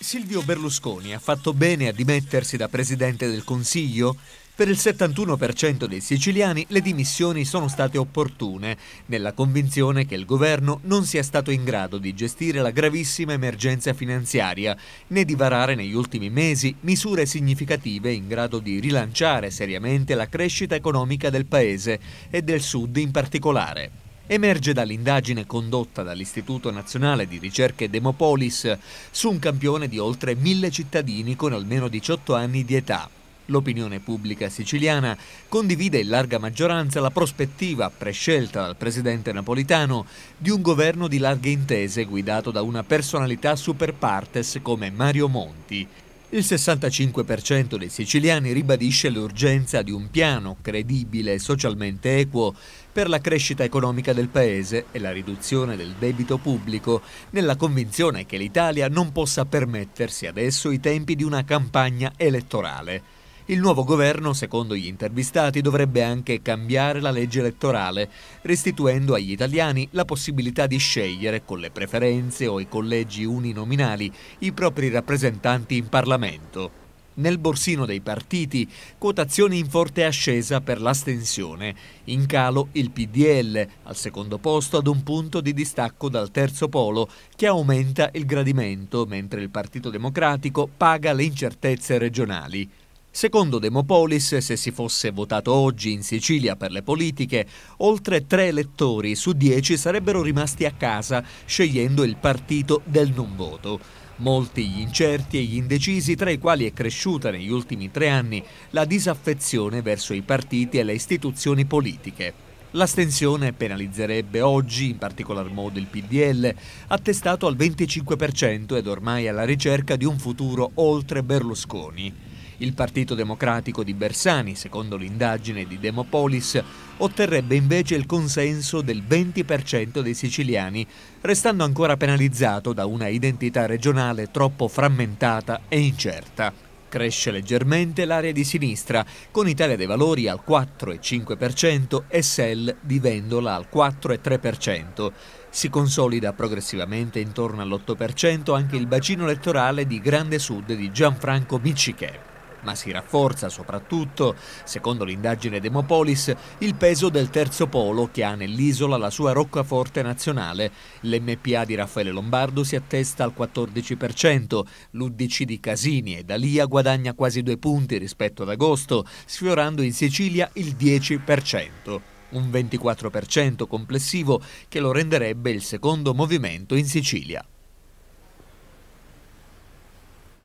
Silvio Berlusconi ha fatto bene a dimettersi da Presidente del Consiglio? Per il 71% dei siciliani le dimissioni sono state opportune, nella convinzione che il governo non sia stato in grado di gestire la gravissima emergenza finanziaria, né di varare negli ultimi mesi misure significative in grado di rilanciare seriamente la crescita economica del Paese e del Sud in particolare. Emerge dall'indagine condotta dall'Istituto Nazionale di Ricerche Demopolis su un campione di oltre 1000 cittadini con almeno 18 anni di età. L'opinione pubblica siciliana condivide in larga maggioranza la prospettiva prescelta dal presidente Napolitano di un governo di larghe intese guidato da una personalità super partes come Mario Monti. Il 65% dei siciliani ribadisce l'urgenza di un piano credibile e socialmente equo per la crescita economica del Paese e la riduzione del debito pubblico, nella convinzione che l'Italia non possa permettersi adesso i tempi di una campagna elettorale. Il nuovo governo, secondo gli intervistati, dovrebbe anche cambiare la legge elettorale, restituendo agli italiani la possibilità di scegliere, con le preferenze o i collegi uninominali, i propri rappresentanti in Parlamento. Nel borsino dei partiti, quotazioni in forte ascesa per l'astensione. In calo il PDL, al secondo posto ad un punto di distacco dal terzo polo, che aumenta il gradimento, mentre il Partito Democratico paga le incertezze regionali. Secondo Demopolis, se si fosse votato oggi in Sicilia per le politiche, oltre 3 elettori su 10 sarebbero rimasti a casa scegliendo il partito del non voto. Molti gli incerti e gli indecisi, tra i quali è cresciuta negli ultimi 3 anni la disaffezione verso i partiti e le istituzioni politiche. L'astensione penalizzerebbe oggi, in particolar modo il PDL, attestato al 25% ed ormai alla ricerca di un futuro oltre Berlusconi. Il Partito Democratico di Bersani, secondo l'indagine di Demopolis, otterrebbe invece il consenso del 20% dei siciliani, restando ancora penalizzato da una identità regionale troppo frammentata e incerta. Cresce leggermente l'area di sinistra, con Italia dei Valori al 4,5% e SEL di Vendola al 4,3%. Si consolida progressivamente intorno all'8% anche il bacino elettorale di Grande Sud di Gianfranco Miccichè. Ma si rafforza soprattutto, secondo l'indagine Demopolis, il peso del terzo polo che ha nell'isola la sua roccaforte nazionale. L'MPA di Raffaele Lombardo si attesta al 14%, l'UDC di Casini e D'Alia guadagna quasi 2 punti rispetto ad agosto, sfiorando in Sicilia il 10%. Un 24% complessivo che lo renderebbe il secondo movimento in Sicilia.